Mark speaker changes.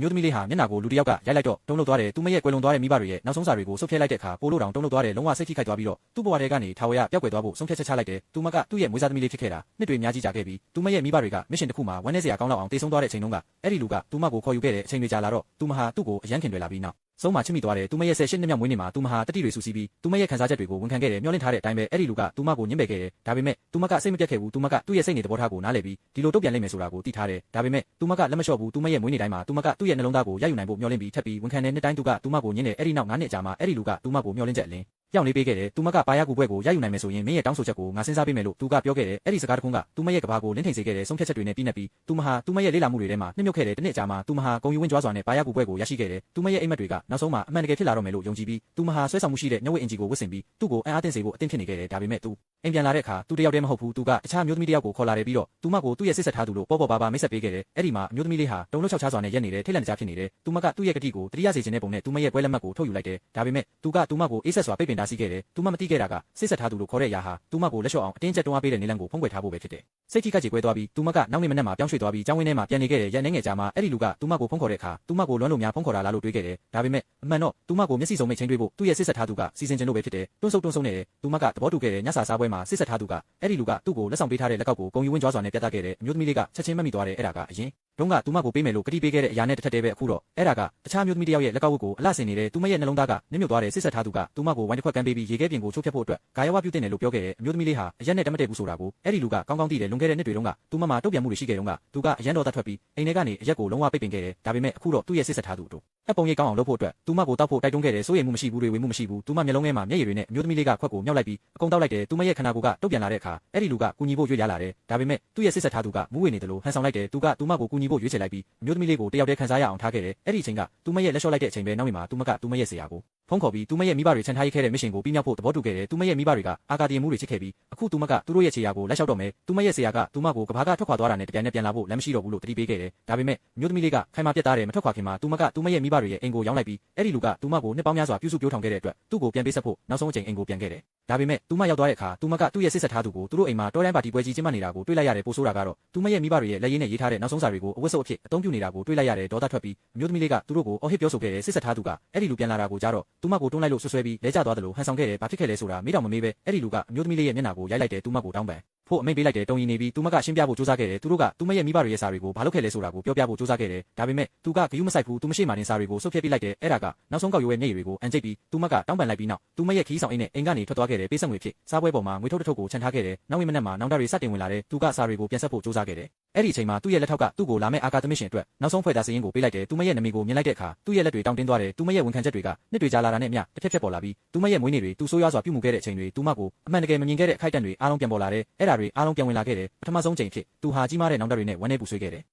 Speaker 1: မျိုးသမီးလေးဟာမျက်နှာကိုလူတစ်ယောက်ကရိုက်လိုက်တော့တုံ့လှုပ်သွားတယ်သူမရဲ့ကွယ်လွန်သွားတဲ့မိဘတွေရဲ့နောက်ဆုံးစာတွေကိုဆုတ်ဖြဲလိုက်တဲ့အခါပိုလို့တောင်တုံ့လှုပ်သွားတယ်လုံးဝစိတ်ထိခိုက်သွားပြီးတော့သူ့ဘဝထဲကနေထာဝရပျောက်ကွယ်သွားဖို့ဆုံးဖြတ်ချက်ချလိုက်တယ်သူမကသူ့ရဲ့မွေးစားသမီးလေးဖြစ်ခဲ့တာနှစ်တွေများကြီးကြာခဲ့ပြီးသူမရဲ့မိဘတွေကမစ်ရှင်တစ်ခုမှာဝမ်းနည်းစရာကောင်းလောက်အောင်တေဆုံးသွားတဲ့အချိန်တုန်းကအဲ့ဒီလူကသူမကိုခေါ်ယူခဲ့တဲ့အချိန်တွေကြာလာတော့သူမဟာသူ့ကိုအယမ်းခင်တွေလာပြီးနောက်ဆုံးမှာချစ်မိသွားတယ်သူမရဲ့18နှစ်မြောက်မွေးနေ့မှာသူမဟာတတိတွေဆူဆီးပြီးသူမရဲ့ခံစားချက်တွေကိုဝန်ခံခဲ့တယ်မျှော်လင့်ထားတဲ့အတိုင်းပဲအဲ့ဒီလူကသူမကိုညှင်းပယ်ခဲ့တယ်ဒါပေမဲ့သူမကစိတ်မပြတ်ခဲ့ဘူးသူမကသူ့ရဲ့စိတ်နေသဘောထားကိုနားလည်ပြီးဒီလိုတုတ်ပြန်လိမ့်မယ်ဆိုတာကိုသိထားတယ်ဒါပေမဲ့သူမကလက်မလျှော့ဘူးသူမရဲ့မွေးနေ့တိုင်းမှာသူမကသူ့ရဲ့နှလုံးသားကိုရယူနိုင်ဖို့မျှော်လင့်ပြီးထပ်ပြီးဝန်ခံတဲ့နှစ်တိုင်းသူကသူမကိုညှင်းတယ်အဲ့ဒီနောက်9နှစ်ကြာမှအဲ့ဒီလူကသူမကိုမျှော်လင့်ချက်အလင်းပြောင်းလေးပေးခဲ့တယ်သူမကပါရကူပွဲကိုရယူနိုင်မယ်ဆိုရင်မင်းရဲ့တောင်းဆိုချက်ကိုငါစဉ်းစားပေးမယ်လို့သူကပြောခဲ့တယ်အဲ့ဒီစကားတခုကသူမရဲ့ကဘာကိုလင်းထိန်စေခဲ့တယ်ဆုံးဖြတ်ချက်တွေနဲ့ပြီးနေပြီးသူမဟာသူမရဲ့လေးလာမှုတွေထဲမှာနှစ်မြုပ်ခဲ့တယ်တစ်နှစ်ကြာမှသူမဟာဂုံယူဝင်းကြွားစွာနဲ့ပါရကူပွဲကိုရရှိခဲ့တယ်သူမရဲ့အိမ်မက်တွေကနောက်ဆုံးမှာအမှန်တကယ်ဖြစ်လာတော့မယ်လို့ယုံကြည်ပြီးသူမဟာဆွဲဆောင်မှုရှိတဲ့ညဝတ်အင်ဂျီကိုဝတ်ဆင်ပြီးသူ့ကိုအံ့အားသင့်စေဖို့အသင့်ဖြစ်နေခဲ့တယ်ဒါပေမဲ့သူအိမ်ပြန်လာတဲ့အခါသူတယောက်တည်းမဟုတ်ဘူးသူကတခြားမျိုးသမီးတယောက်ကိုခေါ်လာတယ်ပြီးတော့သူမကိုသူ့ရဲ့စစ်ဆက်ထားသူလို့ပေါ်ပေါ်ပါပါမိတ်ဆက်ပေးခဲ့တယ်အဲ့ဒီမှာမျိုးသမီးလေးဟာတုံ့လှုပ်ချောက်ချစွာနဲ့ရက်နေတယ်ထိတ်လန့်တကြားဖြစ်နေတယ်သူမကသူ့ရဲ့ကတိကိုတတိယစေခြင်းနဲ့ပုံနဲ့သူမရဲ့ပွဲလက်မှတ်ကိုထုတ်ယူလိုက်တယ်ဒါပေမဲ့သူကသူမကိုအေးဆက်စွာပိတ်ပင်တားဆီးခဲ့တယ်သူမမသိခဲ့တာကစစ်ဆက်ထားသူလို့ခေါ်တဲ့အရာဟာသူမကိုလက်လျှော့အောင်အတင်းကျပ်တွန်းအားပေးတဲ့နေလန်းကိုဖုံးကွယ်ထားဖို့ပဲဖြစ်တယ်စိတ်ထိခိုက်ကြေကွဲသွားပြီးသူမကနောက်နေ့မနက်မှာပြောင်းရွှေ့သွားပြီးကျောင်းဝင်းထဲမှာပြန်နေခဲ့တယ်ရက်နေငယ်ကြာမှအဲ့ဒီလူကသူမကိုဖုံးခေါ်တဲ့အခါသူမကိုလွမ်းလို့များဖုံးခေါ်တာလားလို့တွေးခဲ့တယ်ဒါပေမဲ့အမှန်တော့သူမကိုမျက်စိစုံမိတ်ချင်းတွေးဖို့သူ့ရဲ့စစ်ဆက်ထားသူကစီစဉ်ခြင်းလို့ပဲဖြစ်တယ်တွန်းဆုပ်နေတယ်သူမကသဘောတူခဲ့တယ်ညစာစားပွဲမှာစစ်ဆက်ထားသူကအဲ့ဒီလူကသူ့ကိုလက်ဆောင်ပေးထားတဲ့လက်ကောက်ကိုဂုံယူဝင်းကြွားစွာနဲ့ပြသခဲ့တယ်အမျိုးသမီးလေးကချက်ချင်းမှတ်မိသွားတယ်အဲ့ဒါကအရင်တုန်းကသူမကိုပေးမယ်လို့ကတိပေးခဲ့တဲ့အရာနဲ့တစ်ထပ်တည်းပဲအခုတော့အဲ့ဒါကတခြားမျိုးသမီးတစ်ယောက်ရဲ့လက်ကောက်ဝတ်ကိုအလှဆင်နေတဲ့သူမရဲ့နှလုံးသားကနစ်မြုပ်သွားတယ်စစ်ဆက်ထားသူကသူမကိုဝိုင်းတစ်ခွက်ကမ်းပေးပြီးရေခဲပြင်ကိုချိုးဖျက်ဖို့အတွက်ဂါယဝပြုတင်တယ်လို့ပြောခဲ့တယ်အမျိုးသမီးလေးဟာအရက်နဲ့တမတည့်ဘူးဆိုတာကိုအဲ့ဒီလူကကောင်းကောင်းသိတယ်လွန်ခဲ့တဲ့နှစ်တွေတုန်းကသူမမှာတုတ်ပြန်မှုတွေရှိခဲ့တုန်းကသူကအရန်တော်သားထွက်ပြီးအိမ်ထဲကနေအရက်ကိုလုံးဝပိတ်ပင်ခဲ့တယ်ဒါပေမဲ့အခုတော့သူ့ရဲ့စစ်ဆက်ထားသူတို့အပုံရိပ်ကောင်းအောင်လုပ်ဖို့အတွက်သူမကိုတောက်ဖို့တိုက်တွန်းခဲ့တယ်စိုးရိမ်မှုမရှိဘူးတွေဝေမှုမရှိဘူးသူမမျက်လုံးထဲမှာမျက်ရည်တွေနဲ့အမျိုးသမီးလေးကခွက်ကိုမြောက်လိုက်ပြီးအကုန်တောက်လိုက်တယ်သူမရဲ့ခန္ဓာကိုယ်ကတုတ်ပြန်လာတဲ့အခါအဲ့ဒီလူကကူညီဖို့ရွေ့ရလာတယ်ဒါပေမဲ့သူ့ရဲ့စစ်ဆက်ထားသူကမူးဝေနေတယ်လို့ဟန်ဆောင်လိုက်တယ်သူကသူမကိုကူညီဖို့ရွေးချယ်လိုက်ပြီးအမျိုးသမီးလေးကိုတယောက်တည်းခံစားရအောင်ထားခဲ့တယ်အဲ့ဒီအချိန်ကသူမရဲ့လက်လျှော့လိုက်တဲ့အချိန်ပဲနောက်မှာသူမကသူမရဲ့ဆရာကိုဖုန်းခေါ်ပြီးသူမရဲ့မိဘတွေခြံထားခဲ့တဲ့မစ်ရှင်ကိုပြီးမြောက်ဖို့သဘောတူခဲ့တယ်သူမရဲ့မိဘတွေကအာကာတီမှုတွေချစ်ခဲ့ပြီးအခုသူမကသူတို့ရဲ့ခြေရာကိုလက်လျှော့တော့မယ်သူမရဲ့ဆရာကသူမကိုကဘာကထွက်ခွာသွားတာနဲ့တပြိုင်နက်ပြန်လာဖို့လမ်းမရှိတော့ဘူးလို့တတိပေးခဲ့တယ်ဒါပေမဲ့မျိုးသမီးလေးကခိုင်မာပြတ်သားတယ်မထွက်ခွာခင်မှာသူမကသူမရဲ့မိဘတွေရဲ့အိမ်ကိုရောက်လိုက်ပြီးအဲ့ဒီလူကသူမကိုနှစ်ပေါင်းများစွာပြုစုပြောထောင်ခဲ့တဲ့အတွက်သူ့ကိုပြန်ပေးဆက်ဖို့နောက်ဆုံးအချိန်အိမ်ကိုပြန်ခဲ့တယ်ဒါပေမဲ့သူမရောက်သွားတဲ့အခါသူမကသူ့ရဲ့စစ်ဆက်ထားသူကိုသူတို့အိမ်မှာတော်တိုင်းပါတီပွဲကြီးကျင်းပနေတာကိုတွေ့လိုက်ရတယ်ပို့ဆိုတာကတော့သူမရဲ့မိဘတွေရဲ့လက်ရည်နဲ့ရေးထားတဲ့နောက်ဆုံးစာတွေကိုအဝတ်စုပ်အဖြစ်အသုံးပြုနေတာကိုတွေ့လိုက်ရတယ်ဒေါသထွက်ပြီးအမျိုးသမီးလေးကသူတို့ကိုအော်ဟစ်ပြောဆိုခဲ့တယ်စစ်ဆက်ထားသူကအဲ့ဒီလူပြန်လာတာကိုကြားတော့သူမကိုတွန်းလိုက်လို့ဆွဆွဲပြီးလဲကျသွားတယ်လို့ဟန်ဆောင်ခဲ့တယ်ဘာဖြစ်ခဲ့လဲဆိုတာမေးတော့မမေးပဲအဲ့ဒီလူကအမျိုးသမီးလေးရဲ့မျက်နှာကိုရိုက်လိုက်တယ်သူမကိုတောင်းပန်ဖို့အမိန့်ပေးလိုက်တယ်တုံရီနေပြီးသူမကရှင်းပြဖို့စူးစမ်းခဲ့တယ်သူတို့ကသူမရဲ့မိဘတွေရဲ့စာတွေကိုဘာလုပ်ခဲ့လဲဆိုတာကိုပြောပြဖို့စူးစမ်းခဲ့တယ်ဒါပေမဲ့သူကဂယုမဆိုင်ဘူးသူမရှိမှတင်စာတွေကိုဆုတ်ဖြတ်ပြလိုက်တယ်အဲ့ဒါကနောက်ဆုံးကောက်ရွယ်ရဲ့မျက်ရည်တွေကိုအန်ကျိတ်ပြီးသူမကတောင်းပန်လိုက်ပြီးနောက်သူမရဲ့ခီးဆောင်အိမ်နဲ့အိမ်ကနေထွက်သွားခဲ့တယ်ပေးဆက်ငွေဖြစ်စားပွဲပေါ်မှာငွေထုတ်တစ်ထုပ်ကိုချန်ထားခဲ့တယ်နောက်ဝိမနက်မှာနောင်တတွေစတင်ဝင်လာတယ်သူကစာတွေကိုပြန်ဆက်ဖို့စူးစမ်းခဲ့တယ်အဲ့ဒီအချိန်မှာသူ့ရဲ့လက်ထောက်ကသူ့ကိုလာမဲ့အာကာသမစ်ရှင်အတွက်နောက်ဆုံးဖွဲ့သားစရင်ကိုပေးလိုက်တယ်သူမရဲ့နမိကိုမြင်လိုက်တဲ့အခါသူ့ရဲ့လက်တွေတောင်းတင်းသွားတယ်သူမရဲ့ဝန်ခံချက်တွေကနှစ်တွေကြာလာတာနဲ့အမျှတစ်ဖြက်ဖြက်ပေါ်လာပြီးသူမရဲ့မွေးနေ့တွေသူဆိုးရွားစွာပြုမှုခဲ့တဲ့အချိန်တွေသူမကိုအမှန်တကယ်မမြင်ခဲ့တဲ့အခိုက်အတန့်တွေအားလုံးပြန်ပေါ်လာတယ်အဲ့ဒါတွေအားလုံးပြန်ဝင်လာခဲ့တယ်ပထမဆုံးချိန်ဖြစ်သူဟာကြီးမားတဲ့နောင်တတွေနဲ့ဝမ်းနေပူဆွေးခဲ့တယ်